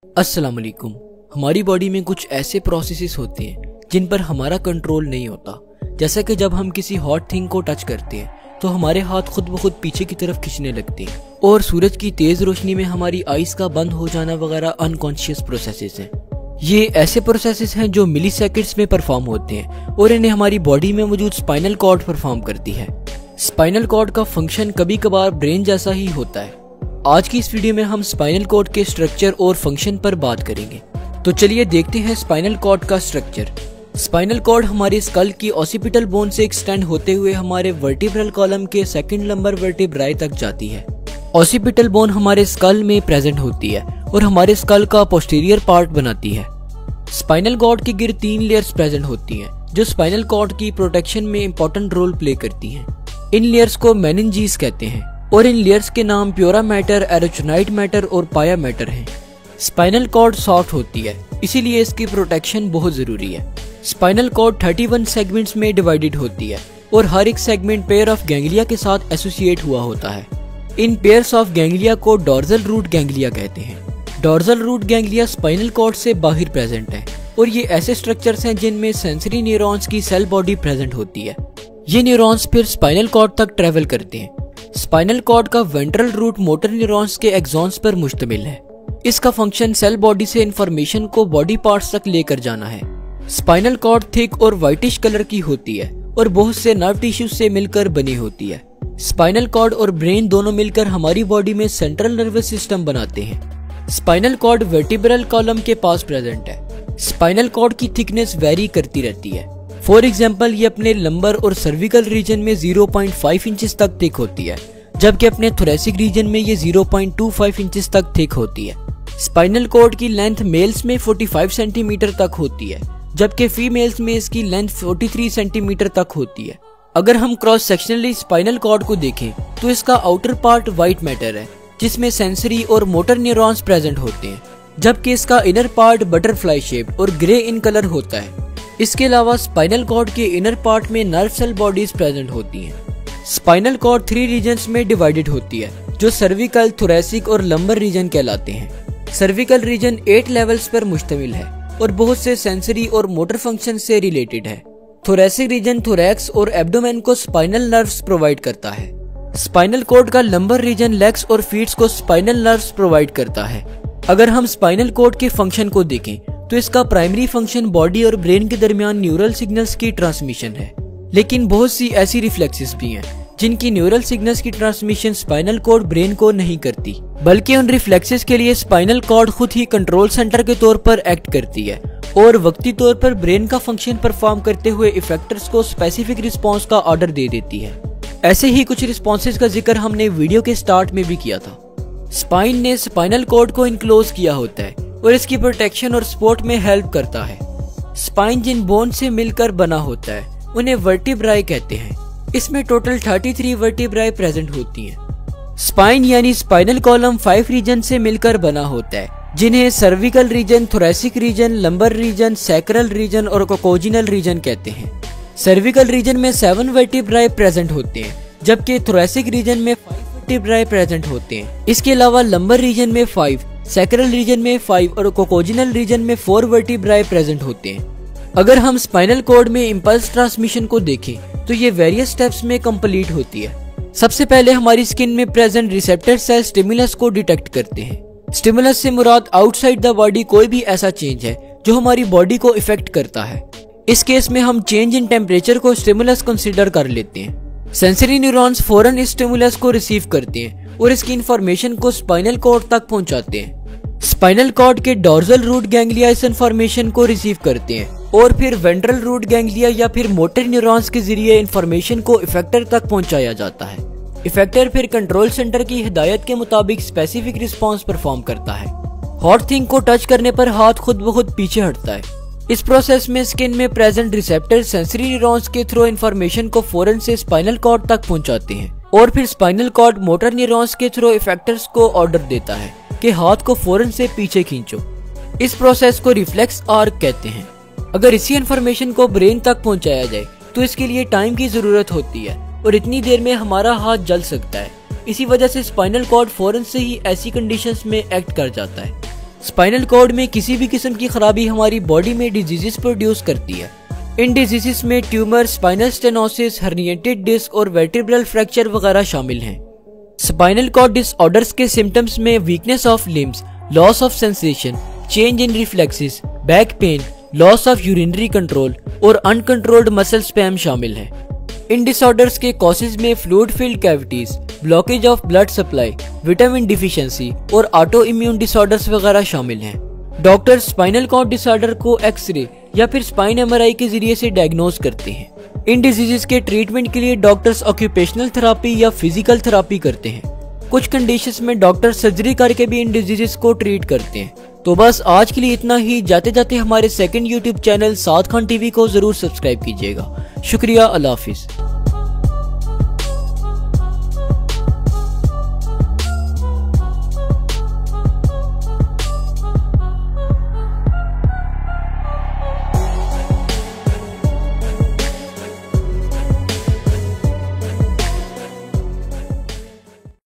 अस्सलाम वालेकुम। हमारी बॉडी में कुछ ऐसे प्रोसेसेस होते हैं जिन पर हमारा कंट्रोल नहीं होता। जैसा कि जब हम किसी हॉट थिंग को टच करते हैं तो हमारे हाथ खुद ब खुद पीछे की तरफ खींचने लगते हैं, और सूरज की तेज रोशनी में हमारी आइज का बंद हो जाना वगैरह अनकॉन्शियस प्रोसेसेस हैं। ये ऐसे प्रोसेसेस हैं जो मिली सेकेंड्स में परफॉर्म होते हैं और इन्हें हमारी बॉडी में मौजूद स्पाइनल कॉर्ड परफॉर्म करती है। स्पाइनल कॉर्ड का फंक्शन कभी कभार ब्रेन जैसा ही होता है। आज की इस वीडियो में हम स्पाइनल कॉर्ड के स्ट्रक्चर और फंक्शन पर बात करेंगे। तो चलिए देखते हैं स्पाइनल कॉर्ड का स्ट्रक्चर। स्पाइनल कॉर्ड हमारे स्कल की ऑसिपिटल बोन से एक्सटेंड होते हुए हमारे वर्टिब्रल कॉलम के सेकंड लंबर वर्टिब्राई तक जाती है। ऑसिपिटल बोन हमारे स्कल में प्रेजेंट होती है और हमारे स्कल का पोस्टीरियर पार्ट बनाती है। स्पाइनल कॉर्ड के गिर्द 3 लेयर्स प्रेजेंट होती हैं जो स्पाइनल कॉर्ड की प्रोटेक्शन में इंपॉर्टेंट रोल प्ले करती हैं। इन लेयर्स को मेनिंजीज कहते हैं और इन लेयर्स के नाम प्योरा मैटर, एरोचनाइट मैटर और पाया मैटर हैं। स्पाइनल कॉर्ड सॉफ्ट होती है, इसीलिए इसकी प्रोटेक्शन बहुत जरूरी है। स्पाइनल कॉर्ड 31 सेगमेंट्स में डिवाइडेड होती है और हर एक सेगमेंट पेयर ऑफ गैंग्लिया के साथ एसोसिएट हुआ होता है। इन पेयर्स ऑफ गैंग्लिया को डॉर्सल रूट गैंग्लिया कहते हैं। Dorsal root ganglia spinal cord से बाहर प्रेजेंट है और ये ऐसे स्ट्रक्चर्स हैं जिनमें सेंसरी न्यूरॉन्स की सेल बॉडी प्रेजेंट होती है। ये न्यूरॉन्स फिर स्पाइनल कॉर्ड तक ट्रेवल करते हैं। स्पाइनल कॉर्ड का वेंट्रल रूट मोटर न्यूरॉन्स के एक्सॉन्स पर मुश्तमिल है। इसका फंक्शन सेल बॉडी से इंफॉर्मेशन को बॉडी पार्ट्स तक लेकर जाना है। स्पाइनल कॉर्ड थिक और व्हाइटिश कलर की होती है और बहुत से नर्व टिश्यूज से मिलकर बनी होती है। स्पाइनल कॉर्ड और ब्रेन दोनों मिलकर हमारी बॉडी में सेंट्रल नर्वस सिस्टम बनाते हैं। स्पाइनल कॉर्ड वर्टिब्रल कॉलम के पास प्रेजेंट है। स्पाइनल कॉर्ड की थिकनेस वेरी करती रहती है। फॉर एग्जाम्पल ये अपने लंबर और सर्विकल रीजन में 0.5 इंचेस तक थिक होती है, जबकि अपने थोरेसिक रीजन में ये 0.25 इंचेस तक थिक होती है। स्पाइनल कॉर्ड की लेंथ मेल्स में 45 सेंटीमीटर तक होती है, जबकि फीमेल्स में इसकी लेंथ 43 सेंटीमीटर तक होती है। अगर हम क्रॉस सेक्शनली स्पाइनल कॉर्ड को देखें तो इसका आउटर पार्ट व्हाइट मैटर है जिसमें सेंसरी और मोटर न्यूरॉन्स प्रेजेंट होते हैं, जबकि इसका इनर पार्ट बटरफ्लाई शेप्ड और ग्रे इन कलर होता है। इसके अलावा स्पाइनल कॉर्ड के इनर पार्ट में नर्व सेल बॉडीज प्रेजेंट होती हैं। स्पाइनल कॉर्ड 3 रीजन्स में डिवाइडेड होती है जो सर्विकल, थोरेसिक और लंबर रीजन कहलाते हैं। सर्विकल रीजन 8 लेवल्स पर मुश्तमिल है और बहुत से सेंसरी और मोटर फंक्शन से रिलेटेड है। थोरेसिक रीजन थोरैक्स और एब्डोमेन को स्पाइनल नर्व्स प्रोवाइड करता है। स्पाइनल कॉर्ड का लंबर रीजन लेग्स और फीट्स को स्पाइनल नर्व्स प्रोवाइड करता है। अगर हम स्पाइनल कॉर्ड के फंक्शन को देखें तो इसका प्राइमरी फंक्शन बॉडी और ब्रेन के दरमियान न्यूरल सिग्नल्स की ट्रांसमिशन है, लेकिन बहुत सी ऐसी रिफ्लेक्सेस भी हैं जिनकी न्यूरल सिग्नल्स की ट्रांसमिशन स्पाइनल कॉर्ड ब्रेन को नहीं करती, बल्कि उन रिफ्लेक्सेस के लिए स्पाइनल कॉर्ड खुद ही कंट्रोल सेंटर के तौर पर एक्ट करती है और वक्ती तौर पर ब्रेन का फंक्शन परफॉर्म करते हुए इफेक्टर्स को स्पेसिफिक रिस्पॉन्स का ऑर्डर दे देती है। ऐसे ही कुछ रिस्पॉन्सेज का जिक्र हमने वीडियो के स्टार्ट में भी किया था। स्पाइन ने स्पाइनल कॉर्ड को इनक्लोज किया होता है और इसकी प्रोटेक्शन और सपोर्ट में हेल्प करता है। स्पाइन जिन बोन से मिलकर बना होता है उन्हें वर्टिब्राई कहते हैं। इसमें टोटल 33 वर्टिब्राई प्रेजेंट होती हैं। स्पाइन यानी स्पाइनल कॉलम 5 रीजन से मिलकर बना होता है, जिन्हें cervical region, thoracic region, lumbar region, sacral region और कोकोजिनल रीजन कहते हैं। सर्विकल रीजन में 7 वर्टिब्राई प्रेजेंट होते हैं, जबकि थोरेसिक रीजन में 5 वर्टिब्राई प्रेजेंट होते हैं। इसके अलावा लंबर रीजन में 5, सैक्रल रीजन में 5 और कोकोजिनल रीजन में 4 वर्टिब्राई प्रेजेंट होते हैं। अगर हम स्पाइनल कॉर्ड में इंपल्स ट्रांसमिशन को देखें तो ये वेरियस स्टेप्स में कंप्लीट होती है। सबसे पहले हमारी स्किन में प्रेजेंट रिसेप्टर सेल स्टिमुलस को डिटेक्ट करते हैं। स्टिमुलस से मुराद आउटसाइड द बॉडी कोई भी ऐसा चेंज है जो हमारी बॉडी को इफेक्ट करता है। इस केस में हम चेंज इन टेम्परेचर को स्टिमुलस कंसीडर कर लेते हैं। सेंसरी न्यूरॉन्स फौरन इस स्टिमुलस को रिसीव करते हैं और इसकी इंफॉर्मेशन को स्पाइनल कॉर्ड तक पहुंचाते हैं। स्पाइनल कॉर्ड के डॉर्सल रूट गैंग्लिया इस इंफॉर्मेशन को रिसीव करते हैं और फिर वेंट्रल रूट गैंग्लिया या फिर मोटर न्यूरॉन्स के जरिए इंफॉर्मेशन को इफेक्टर तक पहुंचाया जाता है। इफेक्टर फिर कंट्रोल सेंटर की हिदायत के मुताबिक स्पेसिफिक रिस्पांस परफॉर्म करता है। हॉट थिंग को टच करने पर हाथ खुद ब खुद पीछे हटता है। इस प्रोसेस में स्किन में प्रेजेंट रिसेप्टर सेंसरी न्यूरॉन्स के थ्रू इंफॉर्मेशन को फौरन से स्पाइनल कॉर्ड तक पहुंचाते हैं और फिर स्पाइनल कॉर्ड मोटर न्यूरॉन्स के थ्रू इफेक्टर्स को ऑर्डर देता है कि हाथ को फौरन से पीछे खींचो। इस प्रोसेस को रिफ्लेक्स आर्क कहते हैं। अगर इसी इंफॉर्मेशन को ब्रेन तक पहुंचाया जाए तो इसके लिए टाइम की जरूरत होती है और इतनी देर में हमारा हाथ जल सकता है। इसी वजह से स्पाइनल कॉर्ड फौरन से ही ऐसी कंडीशंस में एक्ट कर जाता है। स्पाइनल कॉर्ड में किसी भी किस्म की खराबी हमारी बॉडी में डिजीजेस प्रोड्यूस करती है। इन डिजीजेस में tumour, spinal stenosis, herniated disc और वर्टेब्रल फ्रैक्चर वगैरह शामिल हैं। स्पाइनल कॉर्ड डिसऑर्डर्स के सिम्टम्स में weakness of limbs, loss of sensation, change in reflexes, back pain, loss of urinary control और अनकंट्रोल्ड मसल स्पैम शामिल है। इन डिसऑर्डर्स के कॉजेज में fluid filled cavities, blockage of blood supply, vitamin deficiency और autoimmune disorders वगैरह शामिल हैं। डॉक्टर स्पाइनल कॉर्ड डिसऑर्डर को एक्सरे या फिर स्पाइन एमआरआई के जरिए से डायग्नोज करते हैं। इन डिजीजेस के ट्रीटमेंट के लिए डॉक्टर्स ऑक्यूपेशनल थेरापी या फिजिकल थेरापी करते हैं। कुछ कंडीशंस में डॉक्टर सर्जरी करके भी इन डिजीजेस को ट्रीट करते हैं। तो बस आज के लिए इतना ही। जाते जाते हमारे सेकंड यूट्यूब चैनल साद खान टीवी को जरूर सब्सक्राइब कीजिएगा। शुक्रिया, अल्लाह हाफिज।